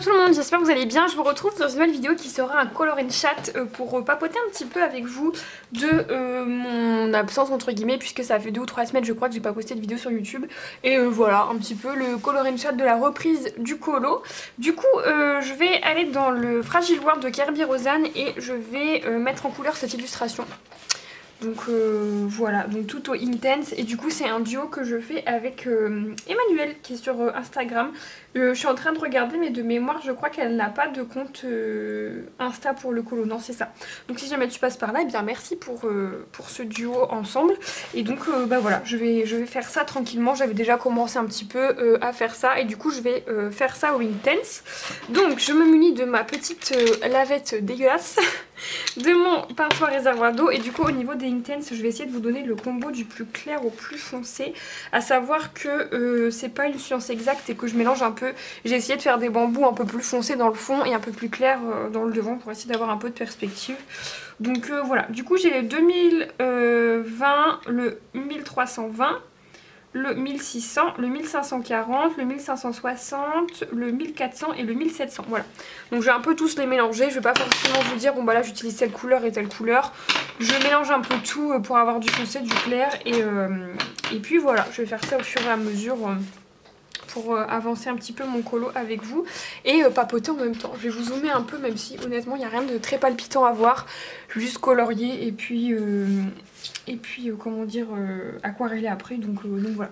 tout le monde, j'espère que vous allez bien. Je vous retrouve dans une nouvelle vidéo qui sera un color and chat pour papoter un petit peu avec vous de mon absence entre guillemets, puisque ça fait 2 ou 3 semaines je crois que j'ai pas posté de vidéo sur YouTube. Et voilà un petit peu le color and chat de la reprise du colo. Du coup je vais aller dans le Fragile World de Kerby Rosanne et je vais mettre en couleur cette illustration. Donc voilà, donc tout au intense. Et du coup c'est un duo que je fais avec Emmanuel qui est sur Instagram. Je suis en train de regarder mais de mémoire je crois qu'elle n'a pas de compte Insta pour le colo. Non c'est ça. Donc si jamais tu passes par là, eh bien merci pour ce duo ensemble. Et donc bah voilà, je vais faire ça tranquillement. J'avais déjà commencé un petit peu à faire ça. Et du coup je vais faire ça au intense. Donc je me munis de ma petite lavette dégueulasse. De mon pinceau à réservoir d'eau. Et du coup au niveau des intense je vais essayer de vous donner le combo du plus clair au plus foncé, à savoir que c'est pas une science exacte et que je mélange un peu. J'ai essayé de faire des bambous un peu plus foncés dans le fond et un peu plus clair dans le devant pour essayer d'avoir un peu de perspective. Donc voilà, du coup j'ai le 2020, le 1320, le 1600, le 1540, le 1560, le 1400 et le 1700, voilà. Donc je vais un peu tous les mélanger, je vais pas forcément vous dire bon bah là j'utilise telle couleur et telle couleur. Je mélange un peu tout pour avoir du foncé, du clair et puis voilà, je vais faire ça au fur et à mesure pour avancer un petit peu mon colo avec vous et papoter en même temps. Je vais vous zoomer un peu même si honnêtement il n'y a rien de très palpitant à voir, juste colorier et puis comment dire aquareller après, donc voilà.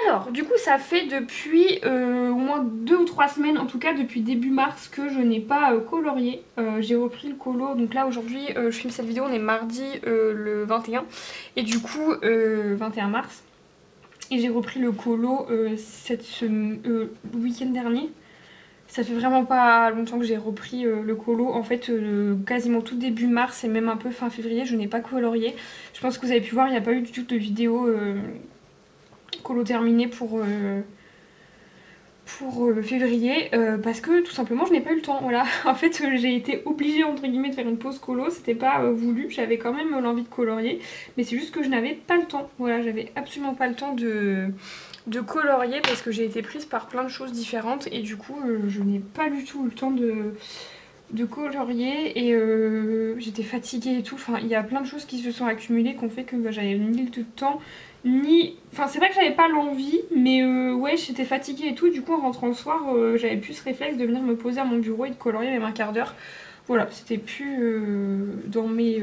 Alors du coup ça fait depuis au moins 2 ou 3 semaines, en tout cas depuis début mars, que je n'ai pas colorié. J'ai repris le colo, donc là aujourd'hui je filme cette vidéo, on est mardi le 21 et du coup 21 mars. Et j'ai repris le colo le week-end dernier. Ça fait vraiment pas longtemps que j'ai repris le colo. En fait, quasiment tout début mars et même un peu fin février, je n'ai pas colorié. Je pense que vous avez pu voir, il n'y a pas eu du tout de vidéo colo terminée pour février parce que tout simplement je n'ai pas eu le temps. Voilà, en fait j'ai été obligée entre guillemets de faire une pause colo, c'était pas voulu, j'avais quand même l'envie de colorier mais c'est juste que je n'avais pas le temps. Voilà, j'avais absolument pas le temps de colorier parce que j'ai été prise par plein de choses différentes et du coup je n'ai pas du tout eu le temps de colorier et j'étais fatiguée et tout. Enfin il y a plein de choses qui se sont accumulées qui ont fait que j'avais ni le temps enfin c'est vrai que j'avais pas l'envie mais ouais j'étais fatiguée et tout. Du coup en rentrant le soir j'avais plus ce réflexe de venir me poser à mon bureau et de colorier même un quart d'heure. Voilà, c'était plus dans mes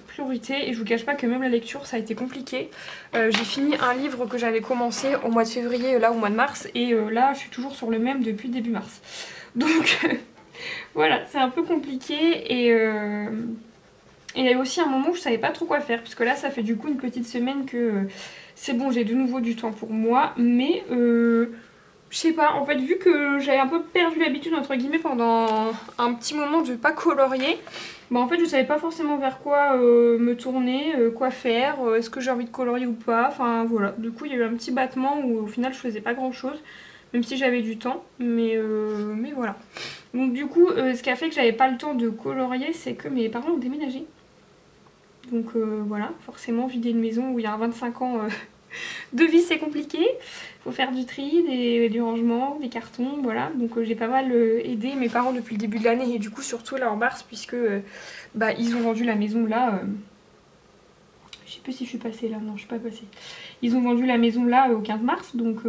priorités et je vous cache pas que même la lecture ça a été compliqué. J'ai fini un livre que j'avais commencé au mois de février, là au mois de mars, et là je suis toujours sur le même depuis début mars. Donc voilà, c'est un peu compliqué et il y a eu aussi un moment où je savais pas trop quoi faire, puisque là ça fait du coup une petite semaine que c'est bon, j'ai de nouveau du temps pour moi, mais je sais pas, en fait vu que j'avais un peu perdu l'habitude entre guillemets pendant un petit moment de pas colorier, bah en fait je savais pas forcément vers quoi me tourner, quoi faire, est-ce que j'ai envie de colorier ou pas, enfin voilà. Du coup il y a eu un petit battement où au final je faisais pas grand chose, même si j'avais du temps, mais voilà. Donc du coup ce qui a fait que j'avais pas le temps de colorier, c'est que mes parents ont déménagé. Donc voilà, forcément vider une maison où il y a 25 ans de vie c'est compliqué. Faut faire du tri, du rangement, des cartons, voilà. Donc j'ai pas mal aidé mes parents depuis le début de l'année et du coup surtout là en mars puisque bah, ils ont vendu la maison là. Je sais plus si je suis passée là, non je suis pas passée. Ils ont vendu la maison là au 15 mars donc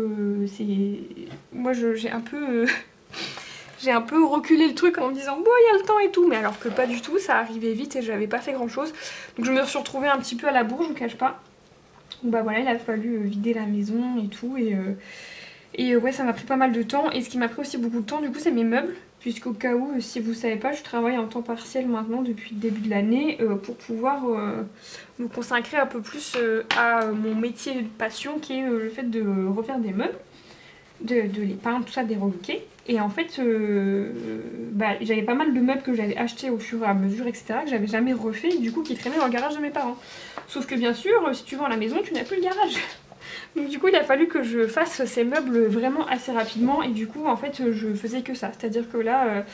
c'est... Moi j'ai un peu... J'ai un peu reculé le truc en me disant bon il y a le temps et tout, mais alors que pas du tout, ça arrivait vite et j'avais pas fait grand chose. Donc je me suis retrouvée un petit peu à la bourre, je vous cache pas. Donc bah voilà, il a fallu vider la maison et tout et ouais ça m'a pris pas mal de temps. Et ce qui m'a pris aussi beaucoup de temps du coup c'est mes meubles, puisqu'au cas où si vous savez pas je travaille en temps partiel maintenant depuis le début de l'année pour pouvoir me consacrer un peu plus à mon métier de passion qui est le fait de refaire des meubles, de les peindre, tout ça, des relooker. Et en fait bah, j'avais pas mal de meubles que j'avais achetés au fur et à mesure etc, que j'avais jamais refait et du coup qui traînaient dans le garage de mes parents. Sauf que bien sûr si tu vends la maison tu n'as plus le garage. Donc du coup il a fallu que je fasse ces meubles vraiment assez rapidement et du coup en fait je faisais que ça. C'est-à-dire que là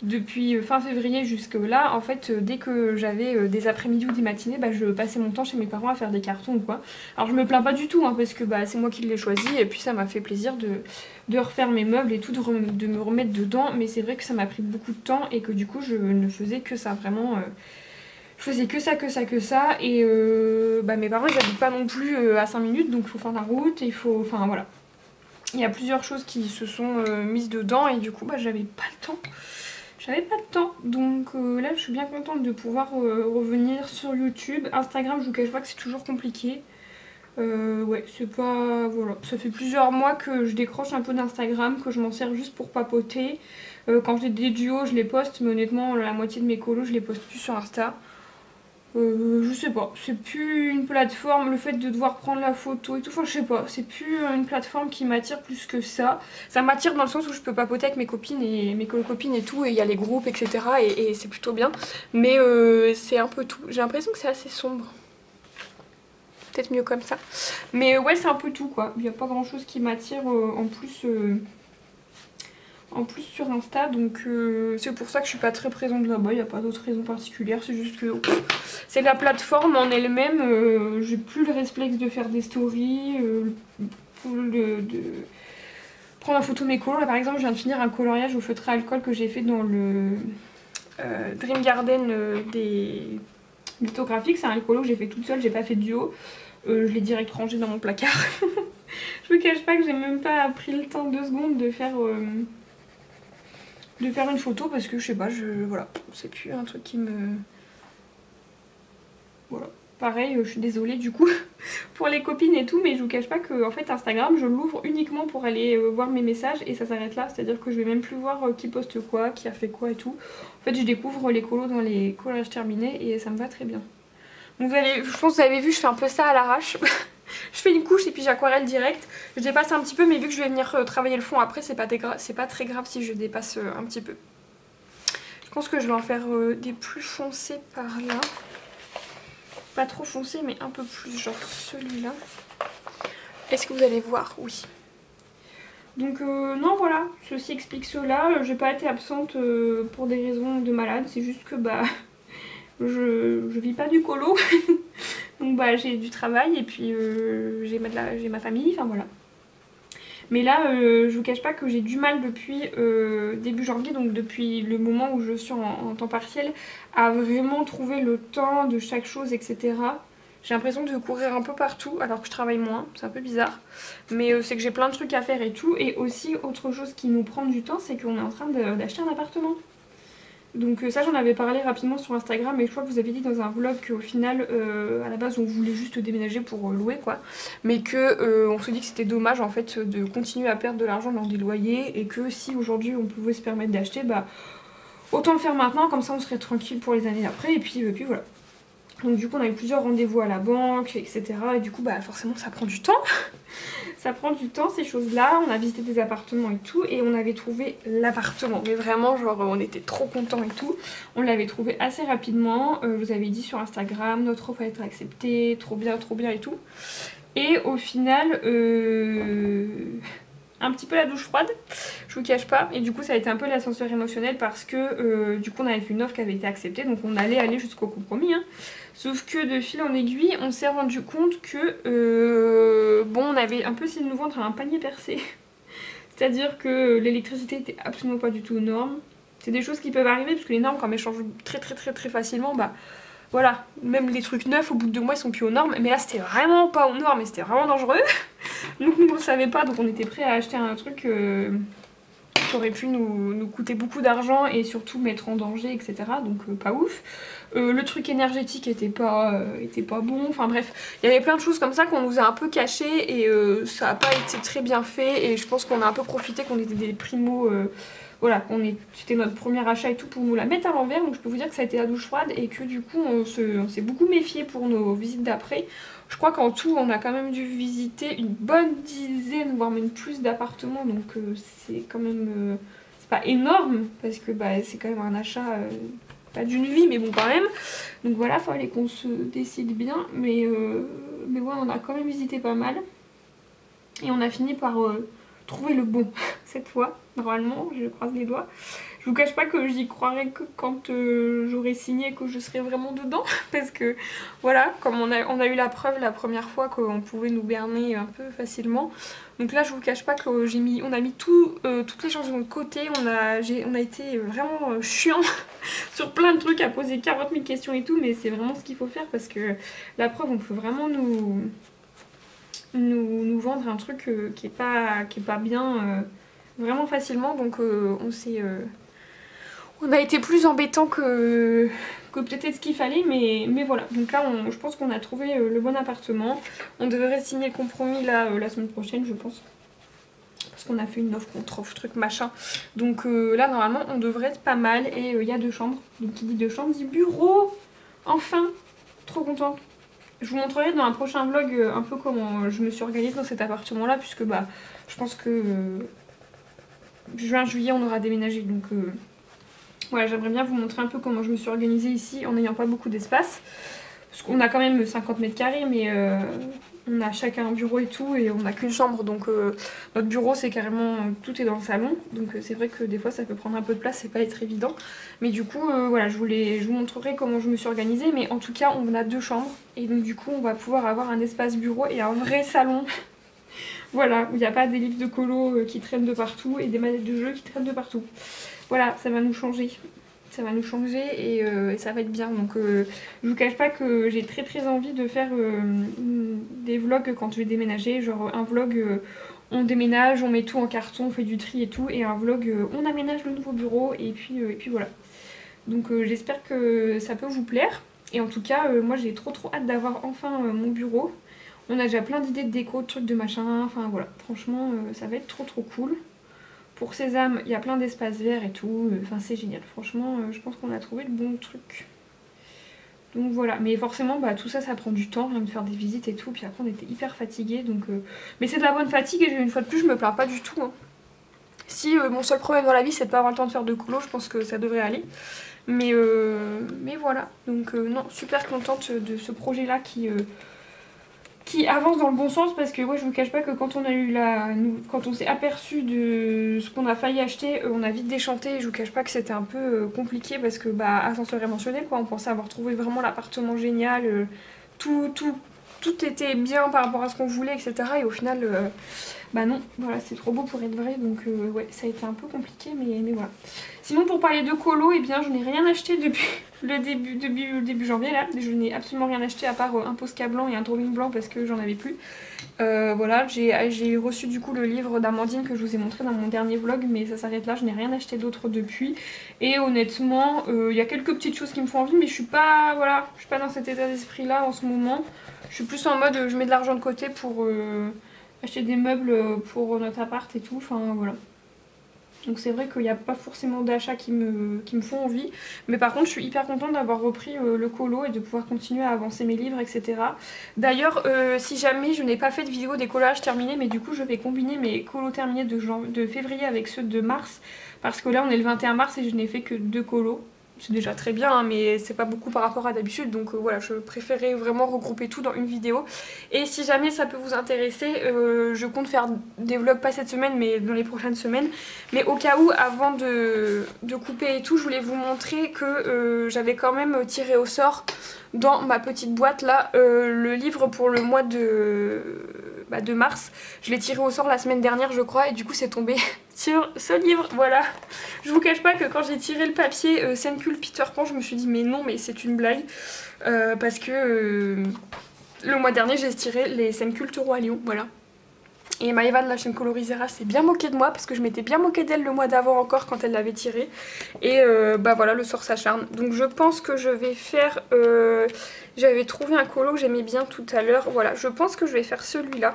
depuis fin février jusque là en fait dès que j'avais des après-midi ou des matinées bah, je passais mon temps chez mes parents à faire des cartons ou quoi. Alors je me plains pas du tout hein, parce que bah, c'est moi qui l'ai choisi et puis ça m'a fait plaisir de refaire mes meubles et tout, de me remettre dedans, mais c'est vrai que ça m'a pris beaucoup de temps et que du coup je ne faisais que ça vraiment. Je faisais que ça et bah, mes parents ils habitent pas non plus à 5 minutes donc il faut faire la route et il faut... Enfin voilà. Il y a plusieurs choses qui se sont mises dedans et du coup bah, j'avais pas le temps. J'avais pas de temps donc là je suis bien contente de pouvoir revenir sur YouTube. Instagram je vous cache pas que c'est toujours compliqué. Ouais c'est pas... Voilà. Ça fait plusieurs mois que je décroche un peu d'Instagram, que je m'en sers juste pour papoter. Quand j'ai des duos je les poste mais honnêtement la moitié de mes colos je les poste plus sur Insta. Je sais pas, c'est plus une plateforme, le fait de devoir prendre la photo et tout, enfin je sais pas, c'est plus une plateforme qui m'attire plus que ça. Ça m'attire dans le sens où je peux papoter avec mes copines et mes copines et tout, et il y a les groupes etc. et c'est plutôt bien. Mais c'est un peu tout, j'ai l'impression que c'est assez sombre. Peut-être mieux comme ça. Mais ouais c'est un peu tout quoi, il n'y a pas grand chose qui m'attire en plus sur Insta donc c'est pour ça que je suis pas très présente là-bas, il n'y a pas d'autre raison particulière, c'est juste que c'est la plateforme en elle-même, j'ai plus le réflexe de faire des stories, de prendre en photo mes colos. Là par exemple je viens de finir un coloriage au feutre à alcool que j'ai fait dans le Dream Garden des lithographiques, c'est un colo que j'ai fait toute seule, j'ai pas fait de duo, je l'ai direct rangé dans mon placard. Je vous cache pas que j'ai même pas pris le temps 2 secondes de faire une photo parce que je sais pas, voilà, c'est plus un truc qui me... Voilà. Pareil, je suis désolée du coup pour les copines et tout, mais je vous cache pas que en fait Instagram je l'ouvre uniquement pour aller voir mes messages et ça s'arrête là, c'est à dire que je vais même plus voir qui poste quoi, qui a fait quoi et tout. En fait je découvre les colos dans les collages terminés et ça me va très bien. Donc je pense que vous avez vu, je fais un peu ça à l'arrache. Je fais une couche et puis j'aquarelle direct. Je dépasse un petit peu mais vu que je vais venir travailler le fond après c'est pas très grave si je dépasse un petit peu. Je pense que je vais en faire des plus foncés par là. Pas trop foncé mais un peu plus, genre celui-là. Est-ce que vous allez voir? Oui. Donc non voilà, ceci explique cela. J'ai pas été absente pour des raisons de malade, c'est juste que bah je vis pas du colo. Donc bah j'ai du travail et puis j'ai ma famille, enfin voilà. Mais là je vous cache pas que j'ai du mal depuis début janvier, donc depuis le moment où je suis en temps partiel, à vraiment trouver le temps de chaque chose etc. J'ai l'impression de courir un peu partout alors que je travaille moins, c'est un peu bizarre. Mais c'est que j'ai plein de trucs à faire et tout. Et aussi autre chose qui nous prend du temps, c'est qu'on est en train d'acheter un appartement. Donc ça j'en avais parlé rapidement sur Instagram et je crois que vous avez dit dans un vlog qu'au final à la base on voulait juste déménager pour louer quoi. Mais que on se dit que c'était dommage en fait de continuer à perdre de l'argent dans des loyers et que si aujourd'hui on pouvait se permettre d'acheter bah autant le faire maintenant, comme ça on serait tranquille pour les années après et puis voilà. Donc du coup on a eu plusieurs rendez-vous à la banque etc. Et du coup bah forcément ça prend du temps. Ça prend du temps ces choses là, on a visité des appartements et tout et on avait trouvé l'appartement. Mais vraiment genre on était trop contents et tout. On l'avait trouvé assez rapidement, je vous avais dit sur Instagram, notre offre a été acceptée, trop bien et tout. Et au final un petit peu la douche froide, je vous cache pas, et du coup ça a été un peu l'ascenseur émotionnel parce que du coup on avait fait une offre qui avait été acceptée donc on allait aller jusqu'au compromis hein. Sauf que de fil en aiguille on s'est rendu compte que bon on avait un peu essayé de nous vendre un panier percé. C'est à dire que l'électricité était absolument pas du tout aux normes. C'est des choses qui peuvent arriver parce que les normes quand elles changent très facilement bah voilà, même les trucs neufs au bout de 2 mois ils sont plus aux normes, mais là c'était vraiment pas aux normes et c'était vraiment dangereux. Donc on ne savait pas, donc on était prêt à acheter un truc qui aurait pu nous coûter beaucoup d'argent et surtout mettre en danger etc. Donc pas ouf. Le truc énergétique était pas bon, enfin bref, il y avait plein de choses comme ça qu'on nous a un peu cachées et ça a pas été très bien fait et je pense qu'on a un peu profité qu'on était des primos. Voilà, c'était notre premier achat et tout pour nous la mettre à l'envers, donc je peux vous dire que ça a été la douche froide et que du coup on s'est beaucoup méfié pour nos visites d'après. Je crois qu'en tout on a quand même dû visiter une bonne dizaine, voire même plus d'appartements, donc c'est quand même... c'est pas énorme parce que bah, c'est quand même un achat pas d'une vie mais bon quand même. Donc voilà, fallait qu'on se décide bien, mais ouais on a quand même visité pas mal. Et on a fini par trouver le bon cette fois, normalement, je croise les doigts. Je vous cache pas que j'y croirais que quand j'aurai signé que je serai vraiment dedans, parce que voilà, comme on a eu la preuve la première fois qu'on pouvait nous berner un peu facilement. Donc là je vous cache pas que on a mis toutes les chances de notre côté, on a été vraiment chiant sur plein de trucs, à poser 40 000 questions et tout, mais c'est vraiment ce qu'il faut faire parce que la preuve on peut vraiment nous vendre un truc qui est pas bien vraiment facilement, donc on a été plus embêtant que peut-être ce qu'il fallait, mais voilà. Donc là, je pense qu'on a trouvé le bon appartement. On devrait signer le compromis là, la semaine prochaine, je pense. Parce qu'on a fait une offre contre offre, truc machin. Donc là, normalement, on devrait être pas mal. Et il y a 2 chambres. Donc qui dit 2 chambres dit bureau. Enfin, trop contente. Je vous montrerai dans un prochain vlog un peu comment je me suis organisée dans cet appartement-là. Puisque bah, je pense que juin, juillet, on aura déménagé. Donc... voilà, j'aimerais bien vous montrer un peu comment je me suis organisée ici en n'ayant pas beaucoup d'espace. Parce qu'on a quand même 50 mètres carrés, mais on a chacun un bureau et tout, et on n'a qu'une chambre. Donc notre bureau, c'est carrément, tout est dans le salon. Donc c'est vrai que des fois ça peut prendre un peu de place, c'est pas être évident. Mais du coup, voilà, je vous montrerai comment je me suis organisée. Mais en tout cas, on a 2 chambres. Et donc du coup, on va pouvoir avoir un espace bureau et un vrai salon. Voilà, il n'y a pas des livres de colo qui traînent de partout et des manettes de jeu qui traînent de partout. Voilà, ça va nous changer. Ça va nous changer et ça va être bien. Donc je vous cache pas que j'ai très envie de faire des vlogs quand je vais déménager. Genre un vlog on déménage, on met tout en carton, on fait du tri et tout. Et un vlog on aménage le nouveau bureau et puis voilà. Donc j'espère que ça peut vous plaire. Et en tout cas moi j'ai trop hâte d'avoir enfin mon bureau. On a déjà plein d'idées de déco, de trucs de machin. Enfin voilà, franchement ça va être trop cool. Pour Sésame, il y a plein d'espaces verts et tout. Enfin, c'est génial. Franchement, je pense qu'on a trouvé le bon truc. Donc voilà. Mais forcément, bah, tout ça, ça prend du temps. Rien de faire des visites et tout. Puis après, on était hyper fatigués. Donc, mais c'est de la bonne fatigue. Et une fois de plus, je me plains pas du tout. Hein. Si mon seul problème dans la vie, c'est de pas avoir le temps de faire de colo, je pense que ça devrait aller. Mais voilà. Donc non, super contente de ce projet-là qui avance dans le bon sens, parce que ouais, je vous cache pas que quand on a eu quand on s'est aperçu de ce qu'on a failli acheter, on a vite déchanté. Et je vous cache pas que c'était un peu compliqué parce que bah, ascenseur émotionnel quoi, on pensait avoir trouvé vraiment l'appartement génial, tout était bien par rapport à ce qu'on voulait, etc. Et au final bah non, voilà, c'est trop beau pour être vrai, donc ouais, ça a été un peu compliqué, mais voilà. Sinon, pour parler de colo, eh bien je n'ai rien acheté depuis le début janvier là. Je n'ai absolument rien acheté à part un Posca blanc et un drawing blanc parce que j'en avais plus. Voilà, j'ai reçu du coup le livre d'Amandine que je vous ai montré dans mon dernier vlog, mais ça s'arrête là, je n'ai rien acheté d'autre depuis. Et honnêtement, il y a quelques petites choses qui me font envie, mais je suis pas, voilà, je suis pas dans cet état d'esprit là en ce moment. Je suis plus en mode, je mets de l'argent de côté pour acheter des meubles pour notre appart et tout, enfin voilà. Donc c'est vrai qu'il n'y a pas forcément d'achats qui me font envie. Mais par contre je suis hyper contente d'avoir repris le colo et de pouvoir continuer à avancer mes livres, etc. D'ailleurs si jamais je n'ai pas fait de vidéo des collages terminés, mais du coup je vais combiner mes colos terminés de février avec ceux de mars. Parce que là on est le 21 mars et je n'ai fait que 2 colos. C'est déjà très bien hein, mais c'est pas beaucoup par rapport à d'habitude, donc voilà, je préférais vraiment regrouper tout dans une vidéo. Et si jamais ça peut vous intéresser, je compte faire des vlogs pas cette semaine mais dans les prochaines semaines. Mais au cas où, avant de couper et tout, je voulais vous montrer que j'avais quand même tiré au sort dans ma petite boîte là le livre pour le mois de mars. Je l'ai tiré au sort la semaine dernière je crois, et du coup c'est tombé sur ce livre, voilà. Je vous cache pas que quand j'ai tiré le papier Sencule Peter Pan, je me suis dit mais non, mais c'est une blague, parce que le mois dernier j'ai tiré les Sencule Roi Lion, voilà. Et Maëva de la chaîne Colorisera s'est bien moquée de moi parce que je m'étais bien moquée d'elle le mois d'avant encore quand elle l'avait tiré. Et bah voilà, le sort s'acharne. Donc je pense que je vais faire... j'avais trouvé un colo que j'aimais bien tout à l'heure. Voilà, je pense que je vais faire celui-là.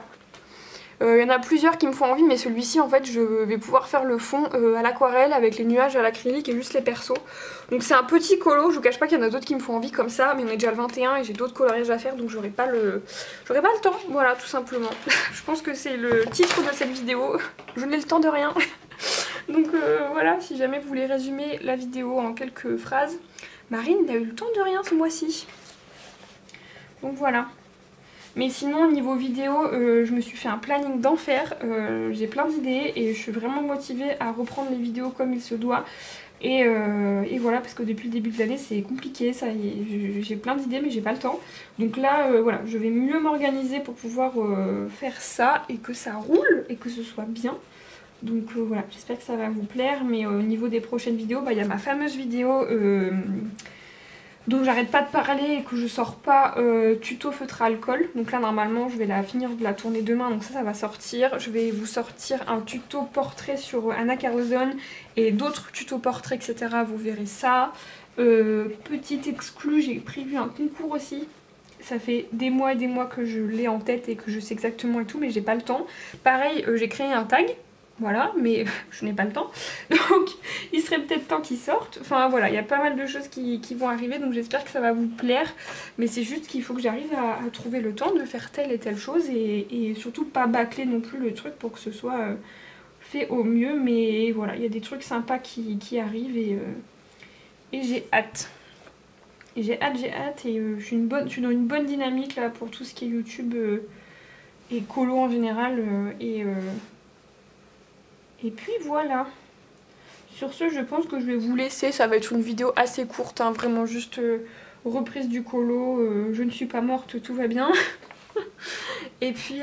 Il y en a plusieurs qui me font envie, mais celui-ci en fait je vais pouvoir faire le fond à l'aquarelle avec les nuages à l'acrylique et juste les persos. Donc c'est un petit colo, je vous cache pas qu'il y en a d'autres qui me font envie comme ça, mais on est déjà le 21 et j'ai d'autres coloriages à faire, donc j'aurai pas le temps, voilà, tout simplement. Je pense que c'est le titre de cette vidéo, je n'ai le temps de rien. Donc voilà, si jamais vous voulez résumer la vidéo en quelques phrases, Marine n'a eu le temps de rien ce mois-ci. Donc voilà. Mais sinon niveau vidéo, je me suis fait un planning d'enfer, j'ai plein d'idées et je suis vraiment motivée à reprendre les vidéos comme il se doit. Et voilà, parce que depuis le début de l'année c'est compliqué, ça y est, j'ai plein d'idées mais j'ai pas le temps. Donc là voilà, je vais mieux m'organiser pour pouvoir faire ça et que ça roule et que ce soit bien. Donc voilà, j'espère que ça va vous plaire. Mais au niveau des prochaines vidéos, il y a ma fameuse vidéo dont j'arrête pas de parler et que je sors pas, tuto feutre à alcool. Donc là normalement je vais la finir de la tourner demain, donc ça va sortir. Je vais vous sortir un tuto portrait sur Anna Carozone et d'autres tutos portraits etc. Vous verrez ça. Petite exclue, j'ai prévu un concours aussi. Ça fait des mois et des mois que je l'ai en tête et que je sais exactement et tout, mais j'ai pas le temps. Pareil, j'ai créé un tag. Voilà, mais je n'ai pas le temps. Donc il serait peut-être temps qu'ils sortent. Enfin voilà, il y a pas mal de choses qui vont arriver. Donc j'espère que ça va vous plaire. Mais c'est juste qu'il faut que j'arrive à trouver le temps de faire telle et telle chose. Et surtout pas bâcler non plus le truc pour que ce soit fait au mieux. Mais voilà, il y a des trucs sympas qui arrivent. Et j'ai hâte. Et j'ai hâte. Et je suis dans une bonne dynamique là pour tout ce qui est YouTube et colo en général. Et puis voilà. Sur ce, je pense que je vais vous laisser. Ça va être une vidéo assez courte, hein, vraiment juste reprise du colo. Je ne suis pas morte, tout va bien. et puis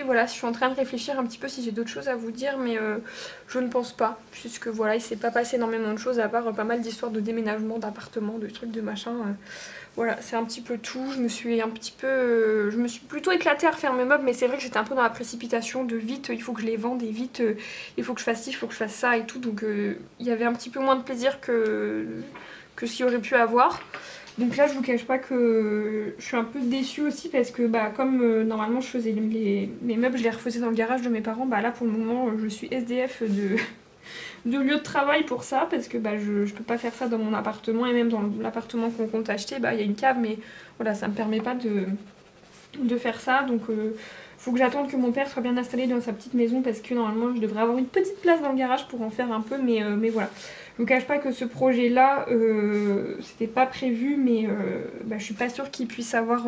voilà, je suis en train de réfléchir un petit peu si j'ai d'autres choses à vous dire, mais je ne pense pas. Puisque voilà, il s'est pas passé énormément de choses à part pas mal d'histoires de déménagement, d'appartements, de trucs, de machin. Voilà, c'est un petit peu tout. Je me suis plutôt éclatée à refaire mes meubles, mais c'est vrai que j'étais un peu dans la précipitation de vite, il faut que je les vende et vite, il faut que je fasse ci, il faut que je fasse ça et tout. Donc il y avait un petit peu moins de plaisir que ce qu'il y aurait pu avoir. Donc là je vous cache pas que je suis un peu déçue aussi parce que comme normalement je faisais mes meubles, je les refaisais dans le garage de mes parents, là pour le moment je suis SDF de lieu de travail pour ça parce que je peux pas faire ça dans mon appartement, et même dans l'appartement qu'on compte acheter, il y a une cave, mais voilà, ça me permet pas de faire ça. Donc faut que j'attende que mon père soit bien installé dans sa petite maison parce que normalement je devrais avoir une petite place dans le garage pour en faire un peu, mais voilà. Je vous cache pas que ce projet là c'était pas prévu, mais je suis pas sûre qu'il puisse avoir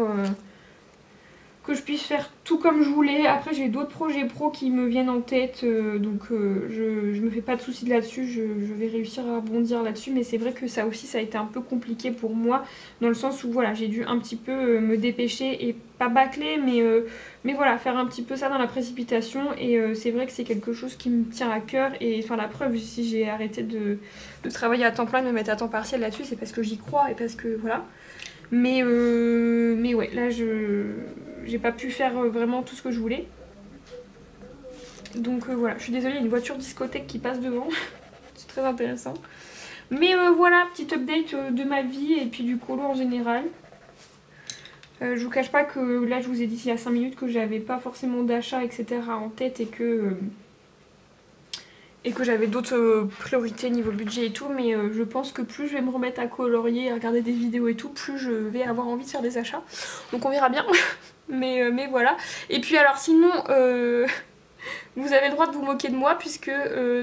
que je puisse faire tout comme je voulais. Après j'ai d'autres projets pro qui me viennent en tête, donc je me fais pas de soucis là-dessus, je vais réussir à rebondir là-dessus. Mais c'est vrai que ça aussi ça a été un peu compliqué pour moi, dans le sens où voilà, j'ai dû un petit peu me dépêcher et pas bâcler, mais voilà, faire un petit peu ça dans la précipitation. Et c'est vrai que c'est quelque chose qui me tient à cœur, et enfin la preuve, si j'ai arrêté de travailler à temps plein, de me mettre à temps partiel là-dessus, c'est parce que j'y crois et parce que voilà. Mais ouais, là j'ai pas pu faire vraiment tout ce que je voulais. Donc voilà, je suis désolée, il y a une voiture discothèque qui passe devant. C'est très intéressant. Mais voilà, petite update de ma vie et puis du colo en général. Je vous cache pas que là je vous ai dit il y a 5 minutes que j'avais pas forcément d'achat etc en tête, et que j'avais d'autres priorités niveau budget et tout, mais je pense que plus je vais me remettre à colorier, à regarder des vidéos et tout, plus je vais avoir envie de faire des achats. Donc on verra bien. mais voilà. Et puis alors sinon, vous avez le droit de vous moquer de moi, puisque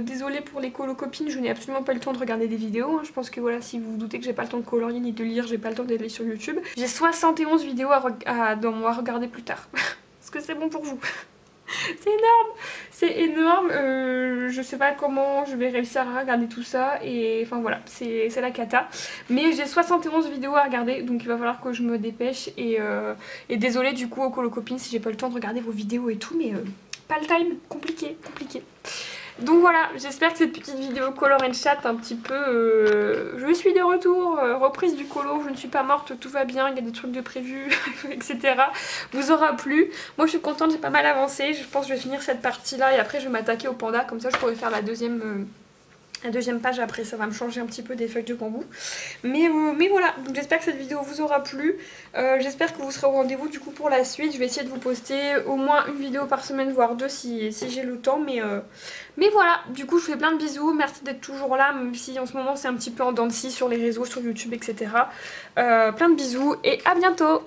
désolée pour les colocopines, je n'ai absolument pas le temps de regarder des vidéos. Je pense que voilà, si vous vous doutez que j'ai pas le temps de colorier ni de lire, j'ai pas le temps d'aller sur YouTube. J'ai 71 vidéos à regarder plus tard. Est-ce que c'est bon pour vous? C'est énorme, c'est énorme, je sais pas comment je vais réussir à regarder tout ça, et enfin voilà, c'est la cata. Mais j'ai 71 vidéos à regarder, donc il va falloir que je me dépêche, et désolée du coup aux colocopines si j'ai pas le temps de regarder vos vidéos et tout, mais pas le time, compliqué. Donc voilà, j'espère que cette petite vidéo color and chat un petit peu... je suis de retour, reprise du colo, je ne suis pas morte, tout va bien, il y a des trucs de prévu, etc. Vous aura plu. Moi je suis contente, j'ai pas mal avancé, je pense que je vais finir cette partie là et après je vais m'attaquer au panda, comme ça je pourrai faire la deuxième page après, ça va me changer un petit peu des feuilles de bambou. Mais voilà, donc j'espère que cette vidéo vous aura plu. J'espère que vous serez au rendez-vous du coup pour la suite. Je vais essayer de vous poster au moins une vidéo par semaine, voire deux si j'ai le temps. Mais voilà, du coup je vous fais plein de bisous. Merci d'être toujours là, même si en ce moment c'est un petit peu en dents de scie sur les réseaux, sur YouTube, etc. Plein de bisous et à bientôt!